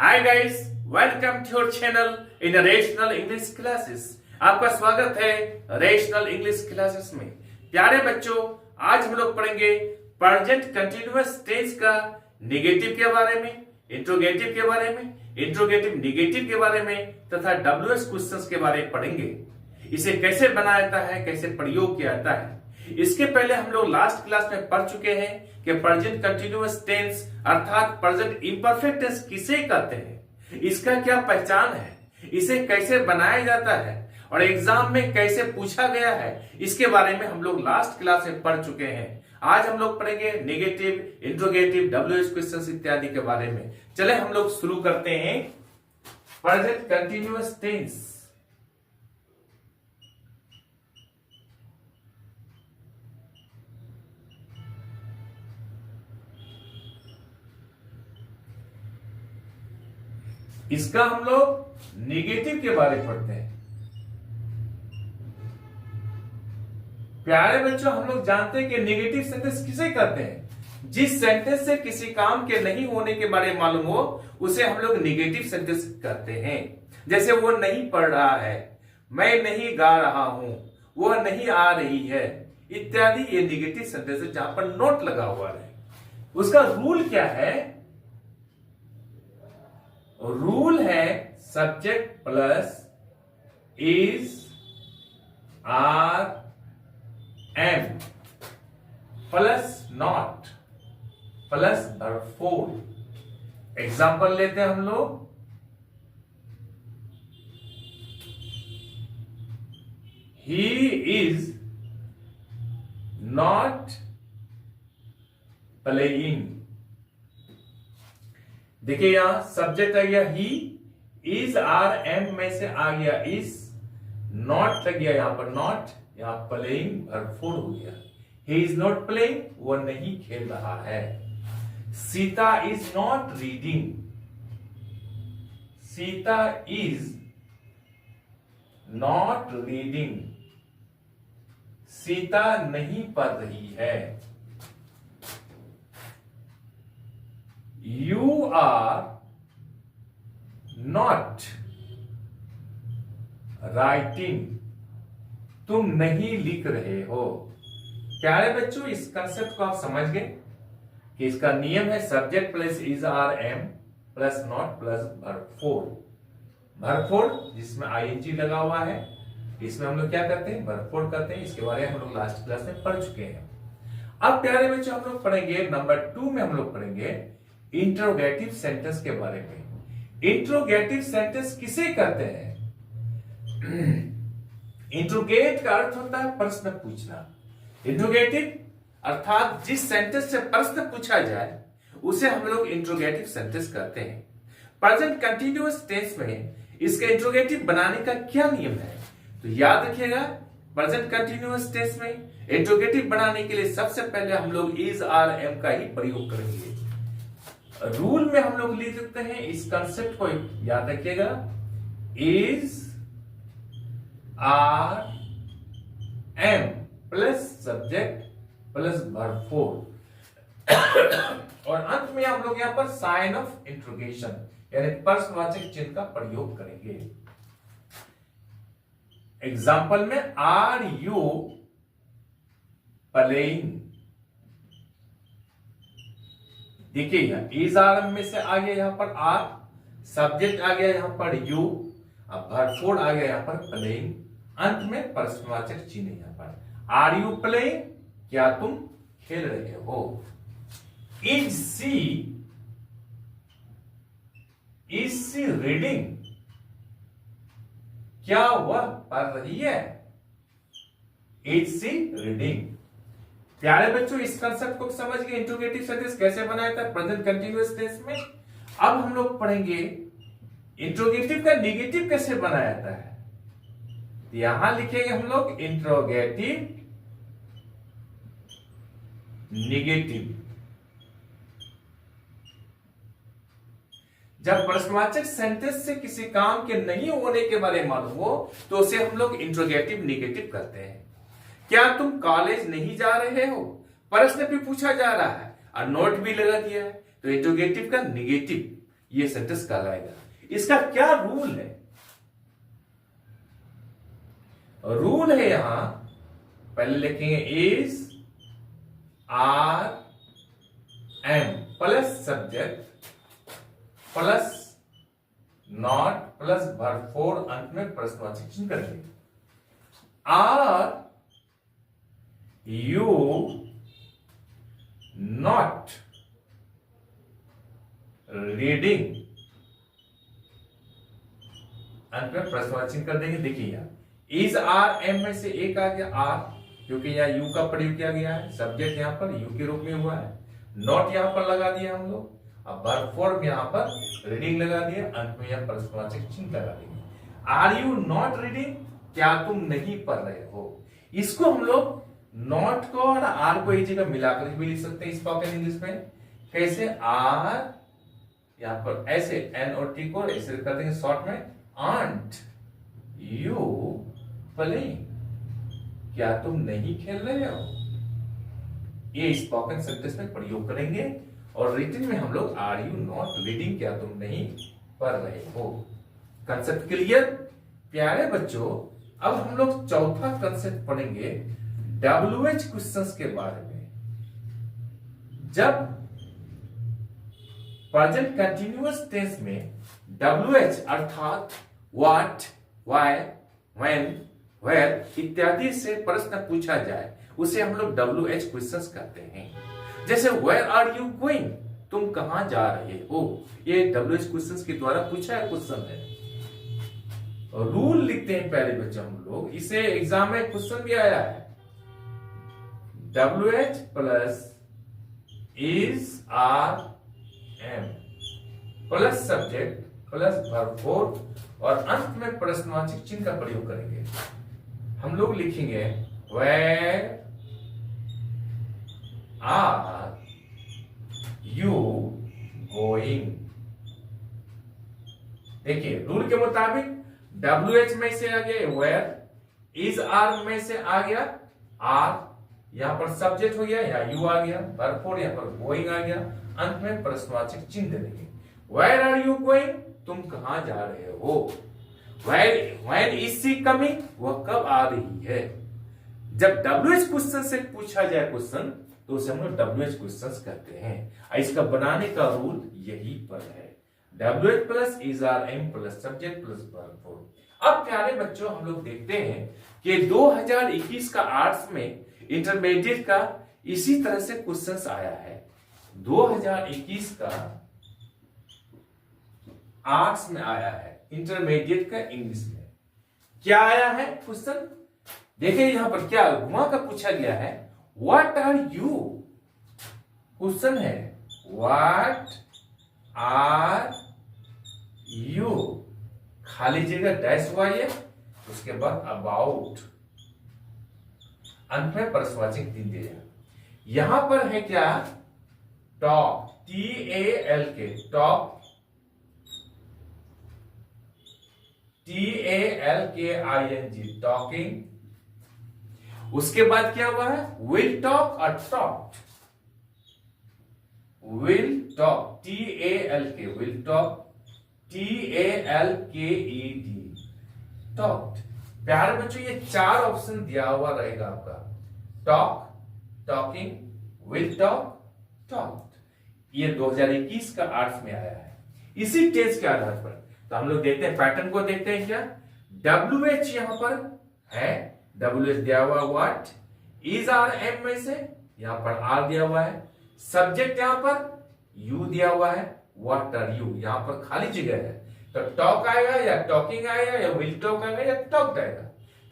Hi guys, welcome to your channel in rational English classes. आपका स्वागत है rational English classes में। प्यारे बच्चों, आज हम लोग पढ़ेंगे प्रेजेंट कंटीन्यूअस टेंस का नेगेटिव के बारे में, इंट्रोगेटिव के बारे में, इंट्रोगेटिव नेगेटिव के बारे में तथा डब्ल्यूएच क्वेश्चंस के बारे में पढ़ेंगे। इसे कैसे बनाया जाता है, कैसे प्रयोग किया जाता है। इसके पहले हम लोग लास्ट क्लास में पढ़ चुके हैं कि प्रेजेंट कंटीन्यूअस टेंस अर्थात प्रेजेंट इंपरफेक्ट टेंस किसे कहते हैं, इसका क्या पहचान है, इसे कैसे बनाया जाता है और एग्जाम में कैसे पूछा गया है, इसके बारे में हम लोग लास्ट क्लास में पढ़ चुके हैं। आज हम लोग पढ़ेंगे नेगेटिव, इंट्रोगेटिव, डब्ल्यूएच क्वेश्चंस इत्यादि के बारे में। चले हम लोग शुरू करते हैं। प्रेजेंट कंटीन्यूअस टेंस इसका हम लोग नेगेटिव के बारे में पढ़ते हैं। प्यारे बच्चों, हम लोग जानते हैं कि नेगेटिव सेंटेंस किसे कहते हैं। जिस सेंटेंस से किसी काम के नहीं होने के बारे में मालूम हो उसे हम लोग नेगेटिव सेंटेंस कहते हैं। जैसे वो नहीं पढ़ रहा है, मैं नहीं गा रहा हूं, वह नहीं आ रही है इत्यादि। ये नेगेटिव सेंटेंस है जहां पर नोट लगा हुआ है। उसका रूल क्या है? रूल है subject plus is, are, am plus not plus verb four. Example लेते हैं हम लोग। He is not playing. देखिए यहां सब्जेक्ट आ गया ही, इज, आर, एम में से आ गया इज, नॉट लग गया यहां पर नॉट, यहां प्लेइंग वर्ब फोर हो गया। ही इज नॉट प्लेइंग, वो नहीं खेल रहा है। Sita is not reading, Sita is not reading, Sita नहीं पढ़ रही है। You are not writing, तुम नहीं लिख रहे हो। प्यारे बच्चों, इस कंसेप्ट को आप समझ गए कि इसका नियम है subject plus is, are, am plus not plus verb four. Verb four जिसमें आईएनजी लगा हुआ है, इसमें हम लोग क्या करते हैं? वर्ब फोर करते हैं। इसके बारे में हम लोग लास्ट क्लास में पढ़ चुके हैं। अब प्यारे बच्चों, हम लोग पढ़ेंगे नंबर 2 में हम लोग पढ़ेंगे इंट्रोगेटिव सेंटेंस के बारे में। इंट्रोगेटिव सेंटेंस किसे कहते हैं? इंट्रोगेट का अर्थ होता है प्रश्न पूछना। इंट्रोगेटिव अर्थात जिस सेंटेंस से प्रश्न पूछा जाए उसे हम लोग इंट्रोगेटिव सेंटेंस कहते हैं। प्रेजेंट कंटीन्यूअस टेंस में इसका इंट्रोगेटिव बनाने का क्या नियम है? तो याद रखिएगा, प्रेजेंट कंटीन्यूअस टेंस में इंट्रोगेटिव बनाने के लिए सबसे पहले हम लोग इज, आर, एम का ही प्रयोग करेंगे। रूल में हम लोग लिख सकते हैं, इस कंसेप्ट को याद रखिएगा, is, are, am plus subject plus verb four और अंत में हम लोग यहां पर साइन ऑफ इंट्रोगेशन यानी प्रश्नवाचक चिन्ह का प्रयोग करेंगे। एग्जाम्पल में आर यू प्लेइंग। देखिए यहां इज, आर, एम में से आ गया यहां पर आर, सब्जेक्ट आ गया यहां पर यू, अब वर्ब फोर आ गया यहां पर प्लेइंग, अंत में प्रश्नवाचक चिन्ह यहां पर आर यू प्लेइंग, क्या तुम खेल रहे हो। इज सी रीडिंग, क्या वह पढ़ रही है। Is she reading. प्यारे बच्चों, इस कंसेप्ट को समझ गए इंट्रोगेटिव सेंटेंस कैसे बनाया था प्रेजेंट कंटीन्यूअस टेंस में। अब हम लोग पढ़ेंगे इंट्रोगेटिव का नेगेटिव कैसे बनाया जाता है। यहां लिखेंगे हम लोग इंट्रोगेटिव नेगेटिव। जब प्रश्नवाचक सेंटेंस से किसी काम के नहीं होने के बारे में मालूम हो तो उसे हम लोग इंट्रोगेटिव नेगेटिव कहते हैं। क्या तुम कॉलेज नहीं जा रहे हो? प्रश्न भी पूछा जा रहा है और नोट भी लगा दिया है, तो इंट्रोगेटिव का नेगेटिव। ये सेंटेंस कहलाएगा। इसका क्या रूल है? रूल है यहां पहले लिखेंगे is are am plus subject plus not plus verb four, अंत में प्रश्नवाचक चिन्ह करेंगे। आर यू नॉट रीडिंग, अंत में प्रश्नवाचक चिन्ह कर देंगे। देखिए यहां इज आर एम में से एक आ गया आर, क्योंकि यहाँ यू का प्रयोग किया गया है, सब्जेक्ट यहां पर यू के रूप में हुआ है, नॉट यहां पर लगा दिया हम लोग, अब वर्ब फॉर्म यहां पर रीडिंग लगा दिया, अंत में यहां प्रश्नवाचक चिन्ह लगा देंगे। आर यू नॉट रीडिंग, क्या तुम नहीं पढ़ रहे हो? इसको हम लोग नॉट को और आर को एक जगह मिलाकर भी लिख सकते हैं स्पोकन इंग्लिश में। कैसे? आर यहां पर ऐसे एन और टी को ऐसे कर देंगे शॉर्ट में, आंट यू प्लेइंग, क्या तुम नहीं खेल रहे हो? ये स्पोकन सेंटेंस में प्रयोग करेंगे। और रिटन में हम लोग आर यू नॉट रीडिंग, क्या तुम नहीं पढ़ रहे हो? Concept clear? प्यारे बच्चों, अब हम लोग चौथा कंसेप्ट पढ़ेंगे WH क्वेश्चंस के बारे में। जब प्रेजेंट कंटिन्यूअस टेंस में WH अर्थात व्हाट, व्हाई, व्हेन, वेयर इत्यादि से प्रश्न पूछा जाए उसे हम लोग WH क्वेश्चंस कहते हैं। जैसे वेयर आर यू गोइंग, तुम कहां जा रहे हो, ये WH क्वेश्चंस के द्वारा पूछा है क्वेश्चन है। रूल लिखते हैं पहले बच्चे हम लोग, इसे एग्जाम में क्वेश्चन भी आया है। WH plus is are am plus subject plus verb four और अंत में प्रश्नवाचक चिन्ह का प्रयोग करेंगे। हम लोग लिखेंगे वेयर आर यू गोइंग। देखिए रूल के मुताबिक WH में से आ गया वेयर, इज आर में से आ गया आर, यहां पर सब्जेक्ट हो गया, यहां यू आ गया, वर्ब फोर यहां पर गोइंग आ गया, अंत में प्रश्नवाचक चिन्ह दे देंगे। वेयर आर यू गोइंग, तुम कहां जा रहे हो? व्हेन इज शी कमिंग, वह कब आ रही है? जब WH क्वेश्चन से पूछा जाए क्वेश्चन तो उसे हम लोग WH क्वेश्चन कहते हैं। इसका बनाने का रूल यही पर है, WH plus is are am plus subject plus verb four. अब प्यारे बच्चों हम लोग देखते हैं कि 2021 का आर्ट्स में इंटरमीडिएट का इसी तरह से क्वेश्चंस आया है। 2021 का आर्ट्स में आया है, इंटरमीडिएट का इंग्लिश में क्या आया है क्वेश्चन? देखिए यहां पर क्या घुमा कर पूछा गया है, व्हाट आर यू। क्वेश्चन है व्हाट आर यू, खाली जगह डैश हुआ है, उसके बाद अबाउट, अंत में प्रश्नवाचक चिन्ह दिया। यहां पर है क्या? Talk, TALK, talk, TALKING, talking. उसके बाद क्या हुआ है? विल टॉक और talked, will talk, TALK, will talk, TALKED, talked. प्यारे बच्चों ये चार ऑप्शन दिया हुआ रहेगा आपका, talk, talking, will talk, talked. ये 2021 का आर्ट्स में आया है। इसी टेस्ट के आधार पर तो हम लोग देखते हैं, पैटर्न को देखते हैं। क्या WH यहां पर है, WH दिया हुआ व्हाट, इज आर एम में से यहां पर आर दिया हुआ है, सब्जेक्ट यहां पर यू दिया हुआ है, व्हाट आर यू यहां पर खाली जगह है, तो टॉक आएगा या टॉकिंग आएगा या विल टॉक आएगा या टॉक्ड आएगा।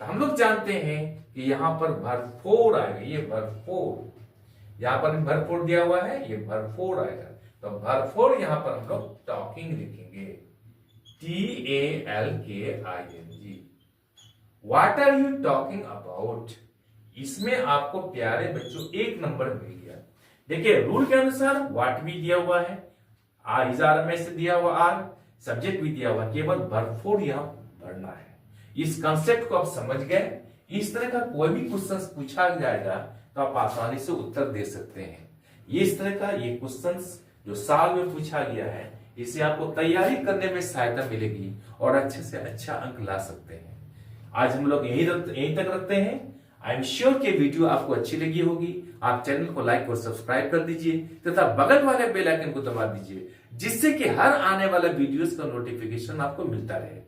तो हम लोग जानते हैं कि यहां पर वर्ब फोर आएगा, ये वर्ब फोर, यहां पर वर्ब फोर दिया हुआ है, ये वर्ब फोर आएगा, तो वर्ब फोर यहां पर हम लोग टॉकिंग लिखेंगे, TALKING। What are you talking about, इसमें आपको प्यारे बच्चों एक नंबर मिल गया। देखिए रूल के अनुसार व्हाट भी दिया हुआ है, आर इज आर में से दिया हुआ आर, सब्जेक्ट भी दिया हुआ, केवल वर्ब फोर यहां भरना है। इस कंसेप्ट को आप समझ गए। इस तरह का कोई भी क्वेश्चन पूछा जाएगा तो आप आसानी से उत्तर दे सकते हैं। ये इस तरह का ये क्वेश्चन जो साल में पूछा गया है, इससे आपको तैयारी करने में सहायता मिलेगी और अच्छे से अच्छा अंक ला सकते हैं। आज हम लोग यहीं तक रखते हैं। आई एम श्योर कि वीडियो आपको अच्छी लगी होगी। आप चैनल को लाइक और सब्सक्राइब कर दीजिए तथा बगल वाले बेल आइकन को दबा दीजिए, जिससे कि हर आने वाला वीडियोस का नोटिफिकेशन आपको मिलता रहे।